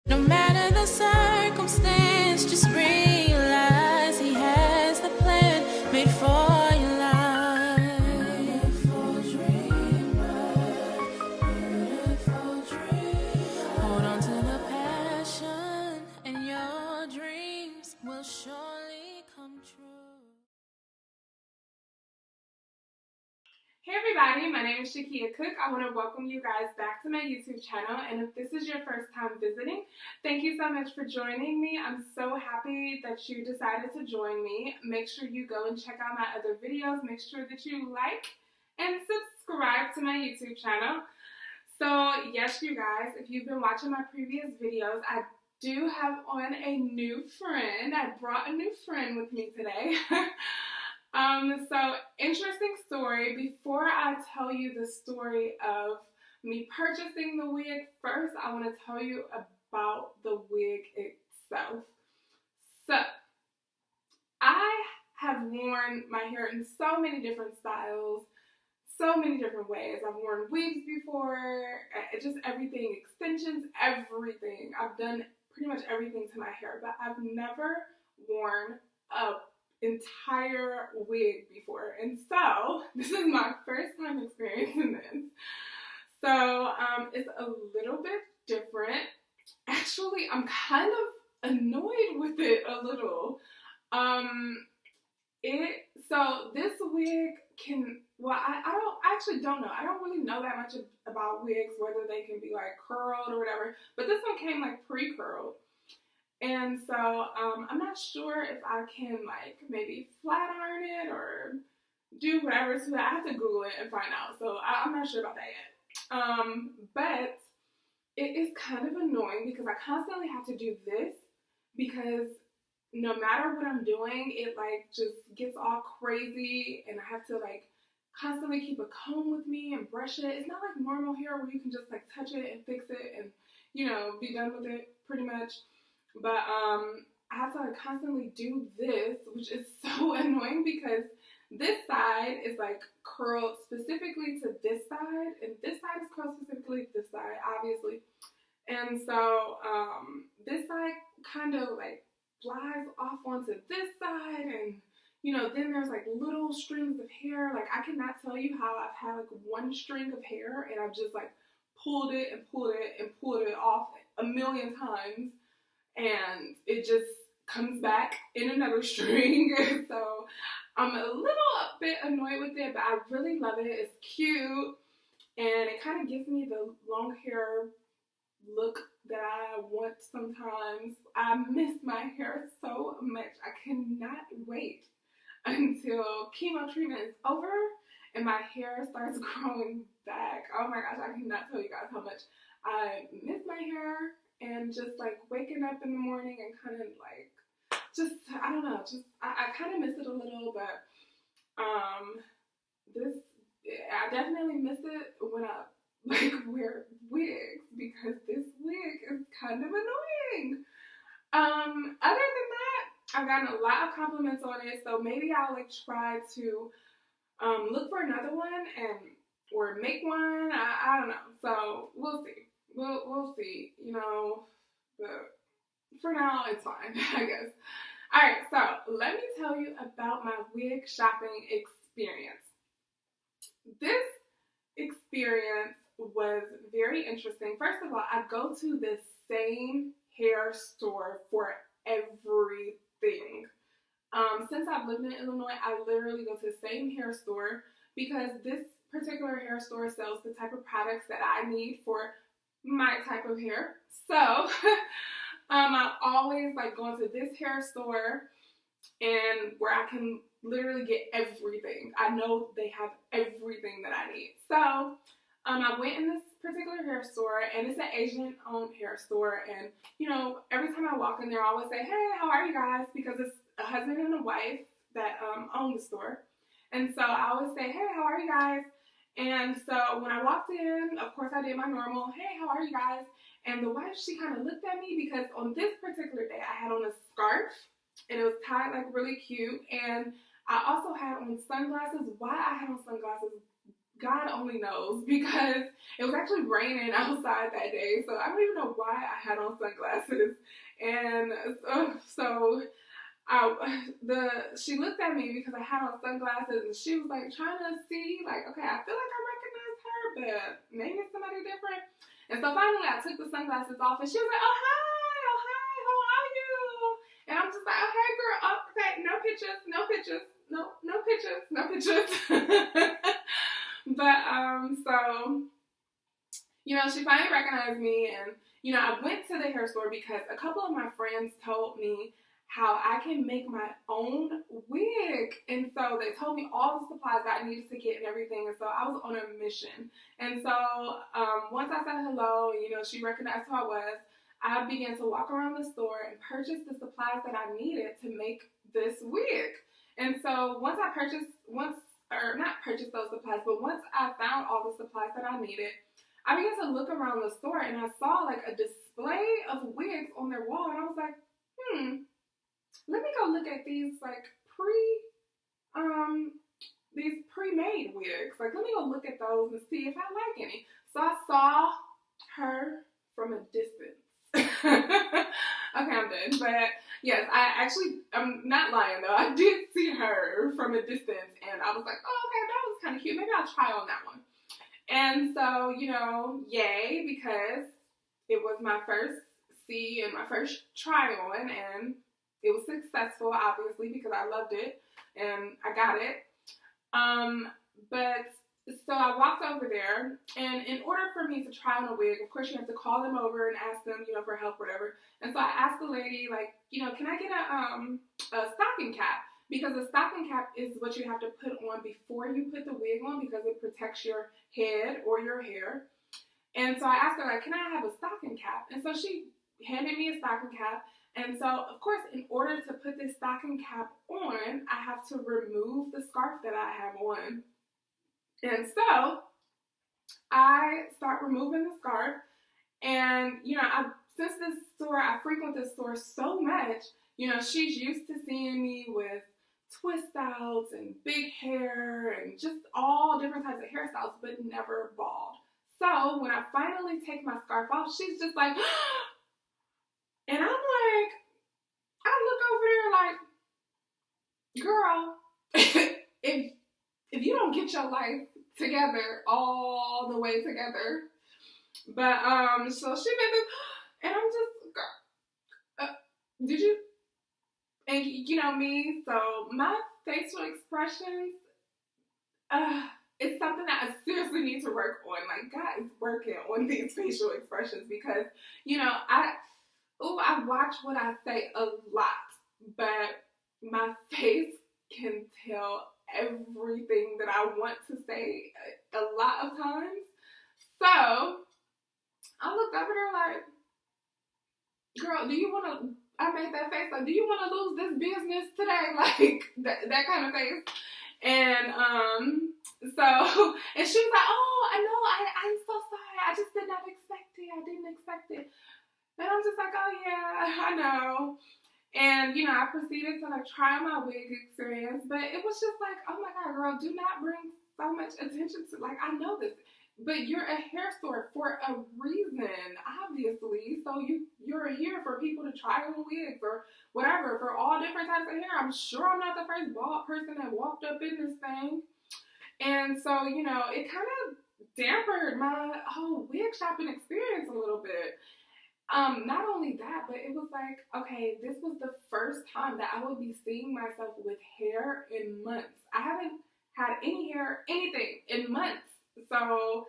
No matter the circumstance, just realize he has the plan made for your life. Beautiful dreamer, beautiful dreamer. Hold on to the passion, and your dreams will surely come true. Hey everybody, my name is Shakia Cook. I want to welcome you guys back to my YouTube channel, and if this is your first time visiting, thank you so much for joining me. I'm so happy that you decided to join me. Make sure you go and check out my other videos. Make sure that you like and subscribe to my YouTube channel. So yes, you guys, if you've been watching my previous videos, I do have on a new friend. I brought a new friend with me today. So interesting story. Before I tell you the story of me purchasing the wig, first I want to tell you about the wig itself. So I have worn my hair in so many different styles, so many different ways. I've worn wigs before, just everything, extensions, everything. I've done pretty much everything to my hair, but I've never worn a entire wig before, and so this is my first time experiencing this. So it's a little bit different. Actually, I'm kind of annoyed with it a little. So this wig can, well, I actually don't know. I don't really know that much about wigs, whether they can be like curled or whatever, but this one came like pre-curled. And so I'm not sure if I can like maybe flat iron it or do whatever. So I have to Google it and find out. So I'm not sure about that yet. But it is kind of annoying because I constantly have to do this because no matter what I'm doing, it like just gets all crazy and I have to like constantly keep a comb with me and brush it. It's not like normal hair where you can just like touch it and fix it and, you know, be done with it pretty much. But I have to like constantly do this, which is so annoying because this side is like curled specifically to this side, and this side is curled specifically to this side, obviously. And so this side kind of like flies off onto this side, and you know, then there's like little strings of hair. Like I cannot tell you how I've had like one string of hair and I've just like pulled it and pulled it and pulled it off a million times. And it just comes back in another string. So I'm a little bit annoyed with it, but I really love it. It's cute, and it kind of gives me the long hair look that I want sometimes. I miss my hair so much. I cannot wait until chemo treatment is over and my hair starts growing back. Oh my gosh, I cannot tell you guys how much I miss my hair. And just like waking up in the morning and kind of like, just, I don't know, just, I kind of miss it a little, but I definitely miss it when I like wear wigs because this wig is kind of annoying. Other than that, I've gotten a lot of compliments on it, so maybe I'll like try to look for another one or make one. I don't know, so we'll see. We'll see, you know, but for now it's fine, I guess. Alright, so let me tell you about my wig shopping experience. This experience was very interesting. First of all, I go to the same hair store for everything. Since I've lived in Illinois, I literally go to the same hair store because this particular hair store sells the type of products that I need for my type of hair. So I always like going to this hair store and where I can literally get everything. I know they have everything that I need. So I went in this particular hair store, and it's an Asian owned hair store, and you know, every time I walk in there I always say, hey, how are you guys? Because it's a husband and a wife that own the store. And so I always say, hey, how are you guys? And so when I walked in, of course I did my normal, hey, how are you guys? And the wife, she kind of looked at me because on this particular day I had on a scarf and it was tied like really cute. And I also had on sunglasses. Why I had on sunglasses God only knows, because it was actually raining outside that day, so I don't even know why I had on sunglasses. And so she looked at me because I had on sunglasses, and she was like trying to see, like, okay, I feel like I recognize her, but maybe it's somebody different. And so finally I took the sunglasses off, and she was like, oh hi, how are you? And I'm just like, oh hey girl, oh, okay, no pictures, no pictures. But so, you know, she finally recognized me, and, you know, I went to the hair store because a couple of my friends told me how I can make my own wig. And so they told me all the supplies that I needed to get and everything. And so I was on a mission. And so once I said hello, and, you know, she recognized who I was, I began to walk around the store and purchase the supplies that I needed to make this wig. And so once I not purchase those supplies, but once I found all the supplies that I needed, I began to look around the store, and I saw like a display of wigs on their wall, and I was like, let me go look at these like pre-made wigs. Like, let me go look at those and see if I like any. So I saw her from a distance. Okay, I'm done. But yes, I'm not lying though. I did see her from a distance, and I was like, oh, okay, that was kind of cute. Maybe I'll try on that one. And so, you know, yay, because it was my first see and my first try on, and it was successful, obviously, because I loved it and I got it. But so I walked over there, and in order for me to try on a wig, of course, you have to call them over and ask them, you know, for help, whatever. And so I asked the lady, like, you know, can I get a stocking cap? Because a stocking cap is what you have to put on before you put the wig on, because it protects your head or your hair. And so I asked her, like, can I have a stocking cap? And so she handed me a stocking cap. And so, of course, in order to put this stocking cap on, I have to remove the scarf that I have on. And so I start removing the scarf, and, you know, since I frequent this store so much, you know, she's used to seeing me with twist outs and big hair and just all different types of hairstyles, but never bald. So when I finally take my scarf off, she's just like, and I'm like, I look over there like, girl, if you don't get your life together, all the way together. But so she did this, and I'm just, did you? And you know me, so my facial expressions, it's something that I seriously need to work on. Like, God is working on these facial expressions, because, you know, I watch what I say a lot, but my face can tell everything that I want to say a lot of times. So I looked over there like, girl, do you want to, I made that face like, do you want to lose this business today? Like, that kind of face. And so, and she was like, oh, I know, I'm so sorry. I just did not expect it. I didn't expect it. And I'm just like, oh yeah, I know. And, you know, I proceeded to, like, try my wig experience, but it was just like, oh my God, girl, do not bring so much attention to, like, I know this, but you're a hair store for a reason, obviously. So you're here for people to try on wigs or whatever, for all different types of hair. I'm sure I'm not the first bald person that walked up in this thing. And so, you know, it kind of dampened my whole wig shopping experience a little bit. Not only that, but it was like, okay, this was the first time that I would be seeing myself with hair in months. I haven't had any hair, anything in months. So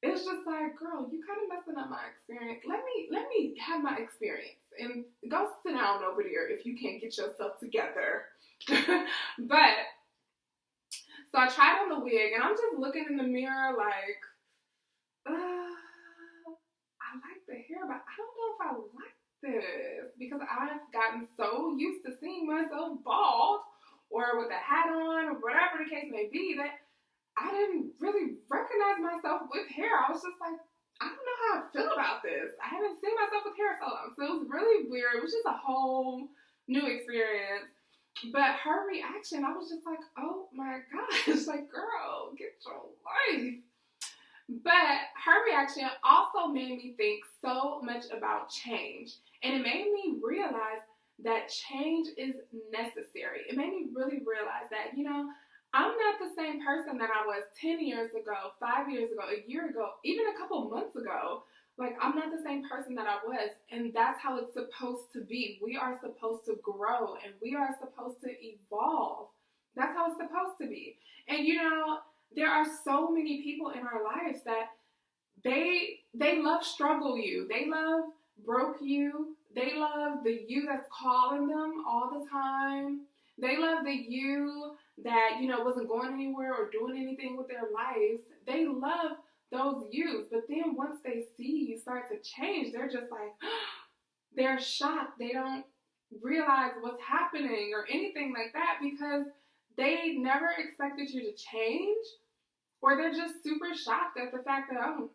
it's just like, girl, you kind of messing up my experience. Let me have my experience, and go sit down over there if you can't get yourself together. But so I tried on the wig, and I'm just looking in the mirror like, I like the hair, but I don't know if I like this, because I've gotten so used to seeing myself bald or with a hat on or whatever the case may be that I didn't really recognize myself with hair. I was just like, I don't know how I feel about this. I haven't seen myself with hair so long. So it was really weird. It was just a whole new experience. But her reaction, I was just like, oh my gosh, like, girl, get your life. But her reaction also made me think so much about change. And it made me realize that change is necessary. It made me really realize that, I'm not the same person that I was 10 years ago, 5 years ago, a year ago, even a couple months ago. Like, I'm not the same person that I was. And that's how it's supposed to be. We are supposed to grow and we are supposed to evolve. That's how it's supposed to be. And, there are so many people in our lives that they love struggle you. They love broke you. They love the you that's calling them all the time. They love the you that, wasn't going anywhere or doing anything with their lives. They love those yous. But then once they see you start to change, they're just like, they're shocked. They don't realize what's happening or anything like that because they never expected you to change. Or they're just super shocked at the fact that,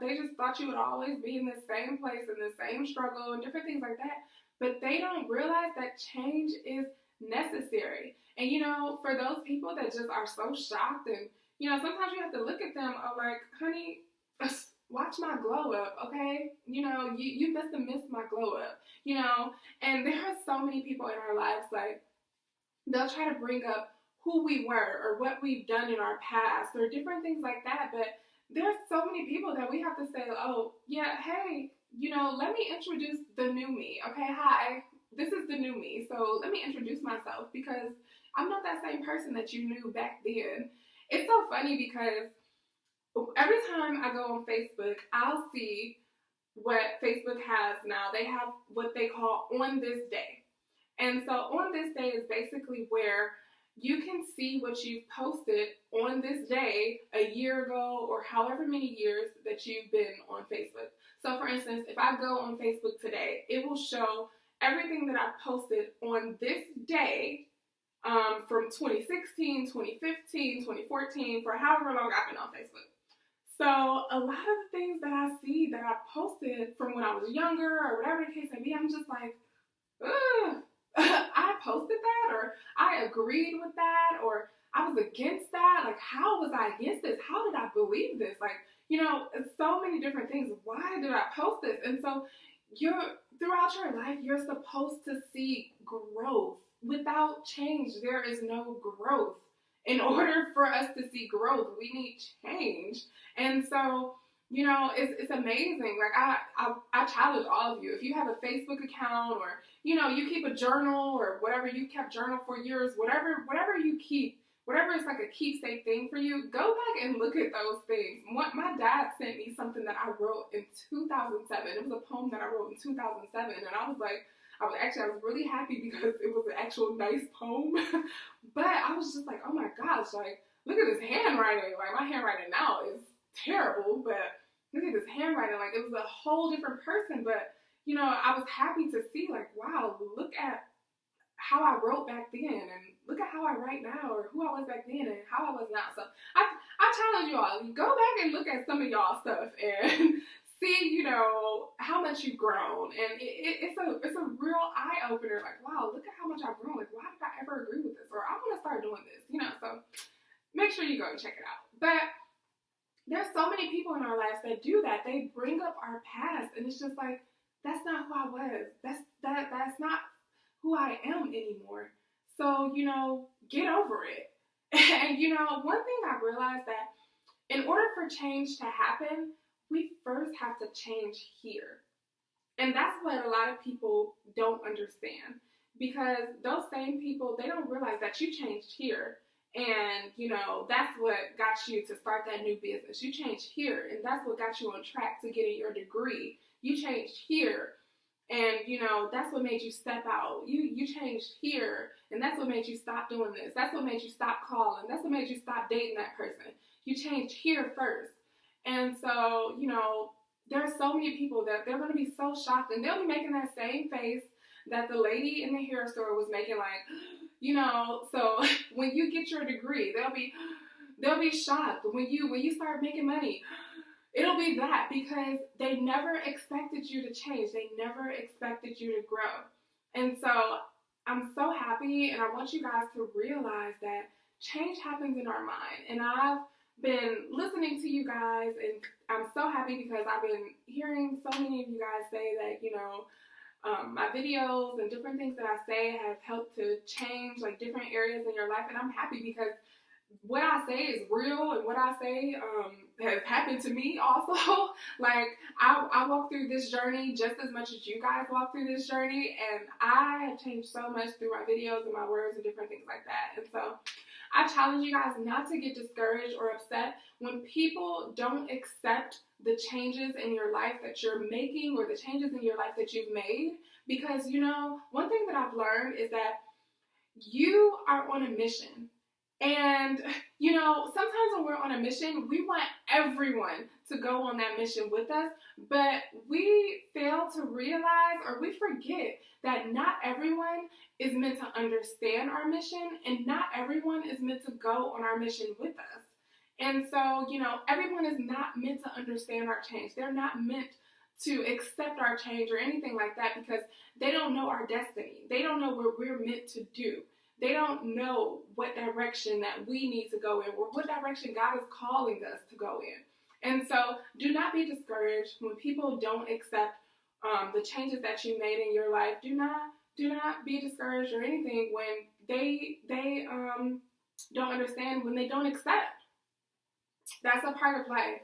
they just thought you would always be in the same place and the same struggle and different things like that. But they don't realize that change is necessary. And, for those people that just are so shocked and, sometimes you have to look at them like, honey, watch my glow up, okay? You must have missed my glow up, And there are so many people in our lives, like, they'll try to bring up who we were or what we've done in our past or different things like that. But there's so many people that we have to say, oh, yeah, hey, let me introduce the new me. Okay, hi, this is the new me. So let me introduce myself because I'm not that same person that you knew back then. It's so funny because every time I go on Facebook, I'll see what Facebook has now. They have what they call On This Day. And so On This Day is basically where you can see what you've posted on this day a year ago or however many years that you've been on Facebook. So for instance, if I go on Facebook today, it will show everything that I've posted on this day from 2016, 2015, 2014, for however long I've been on Facebook. So a lot of the things that I see that I posted from when I was younger or whatever the case may be, I'm just like, ugh. I posted that, or I agreed with that, or I was against that. Like, how was I against this? How did I believe this? Like, so many different things. Why did I post this? And so throughout your life, you're supposed to see growth. Without change, there is no growth. In order for us to see growth, we need change. And so, it's amazing. Like, I challenge all of you. If you have a Facebook account or, you keep a journal or whatever, you kept journal for years, whatever you keep, whatever is like a keepsake thing for you, go back and look at those things. My dad sent me something that I wrote in 2007. It was a poem that I wrote in 2007. And I was like, I was really happy because it was an actual nice poem. But I was just like, oh my gosh, like, look at this handwriting. Like, my handwriting now is terrible, but look at this handwriting. Like, it was a whole different person. But, I was happy to see, like, wow, look at how I wrote back then and look at how I write now, or who I was back then and how I was now. So I challenge you all, go back and look at some of y'all stuff and see, how much you've grown. And it's a real eye opener. Like, wow, look at how much I've grown. Like, why did I ever agree with this? Or I want to start doing this, so make sure you go and check it out. But there's so many people in our lives that do that. They bring up our past and it's just like, that's not who I was. That's not who I am anymore. So, get over it. And, one thing I realized that in order for change to happen, we first have to change here. And that's what a lot of people don't understand. Because those same people, they don't realize that you changed here. And, that's what got you to start that new business. You changed here. And that's what got you on track to getting your degree. You changed here. And, that's what made you step out. You changed here. And that's what made you stop doing this. That's what made you stop calling. That's what made you stop dating that person. You changed here first. And so, there are so many people that they're going to be so shocked. And they'll be making that same face that the lady in the hair store was making, like, so when you get your degree, they'll be shocked. When you start making money, it'll be that, because they never expected you to change. They never expected you to grow. And so I'm so happy, and I want you guys to realize that change happens in our mind. And I've been listening to you guys, and I'm so happy because I've been hearing so many of you guys say that, my videos and different things that I say have helped to change like different areas in your life. And I'm happy because what I say is real, and what I say has happened to me also. Like, I walk through this journey just as much as you guys walk through this journey, and I have changed so much through my videos and my words and different things like that. And so I challenge you guys not to get discouraged or upset when people don't accept the changes in your life that you're making, or the changes in your life that you've made. Because, one thing that I've learned is that you are on a mission. And, sometimes when we're on a mission, we want everyone to go on that mission with us, but we fail to realize, or we forget, that not everyone is meant to understand our mission, and not everyone is meant to go on our mission with us. And so, everyone is not meant to understand our change. They're not meant to accept our change or anything like that, because they don't know our destiny. They don't know what we're meant to do. They don't know what direction that we need to go in, or what direction God is calling us to go in. And so do not be discouraged when people don't accept the changes that you made in your life. Do not be discouraged or anything when they don't understand, when they don't accept. That's a part of life.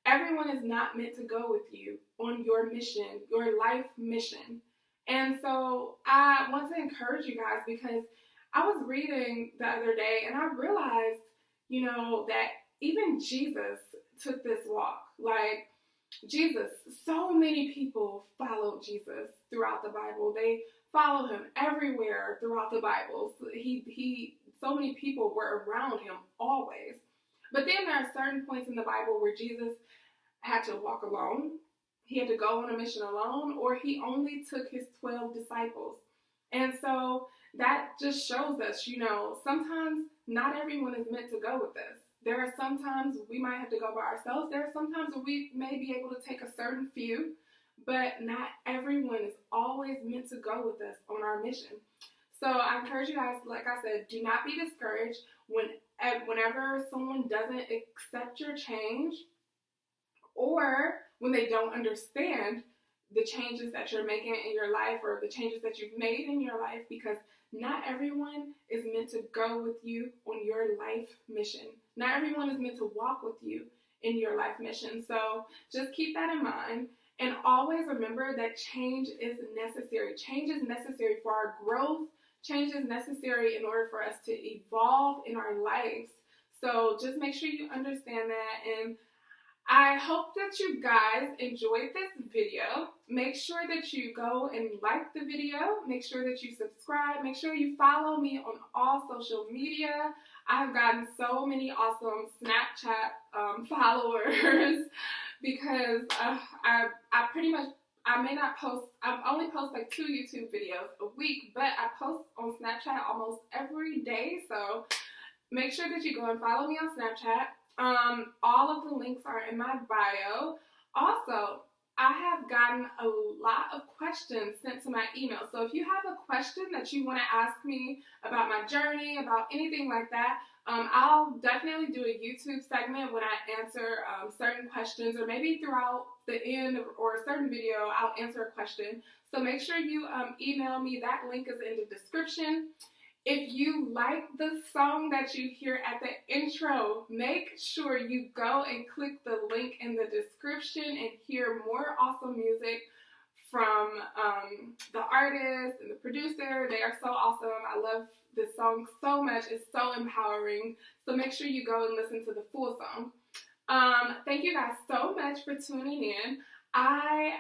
Everyone is not meant to go with you on your mission, your life mission. And so I want to encourage you guys, because I was reading the other day and I realized, that even Jesus took this walk. Like, Jesus, so many people followed Jesus throughout the Bible. They follow him everywhere throughout the Bible. So many people were around him always. But then there are certain points in the Bible where Jesus had to walk alone. He had to go on a mission alone, or he only took his 12 disciples. And so that just shows us, sometimes not everyone is meant to go with us. There are some times we might have to go by ourselves. There are some times where we may be able to take a certain few, but not everyone is always meant to go with us on our mission. So I encourage you guys, like I said, do not be discouraged whenever someone doesn't accept your change, or when they don't understand the changes that you're making in your life, or the changes that you've made in your life, because not everyone is meant to go with you on your life mission. Not everyone is meant to walk with you in your life mission. So just keep that in mind, and always remember that change is necessary. Change is necessary for our growth. Change is necessary in order for us to evolve in our lives. So just make sure you understand that, and I hope that you guys enjoyed this video. Make sure that you go and like the video. Make sure that you subscribe. Make sure you follow me on all social media. I've gotten so many awesome Snapchat followers because I only post like 2 YouTube videos a week, but I post on Snapchat almost every day. So make sure that you go and follow me on Snapchat. All of the links are in my bio. Also, I have gotten a lot of questions sent to my email. So if you have a question that you want to ask me about my journey, about anything like that, I'll definitely do a YouTube segment when I answer certain questions, or maybe throughout the end or a certain video, I'll answer a question. So make sure you email me. That link is in the description. If you like the song that you hear at the intro, make sure you go and click the link in the description and hear more awesome music from the artist and the producer. They are so awesome. I love this song so much. It's so empowering. So make sure you go and listen to the full song. Thank you guys so much for tuning in. I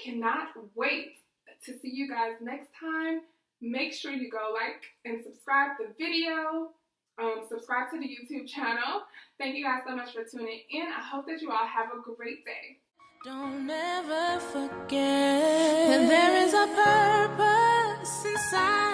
cannot wait to see you guys next time. Make sure you go like and subscribe the video. Subscribe to the YouTube channel. Thank you guys so much for tuning in. I hope that you all have a great day. Don't ever forget that there is a purpose inside.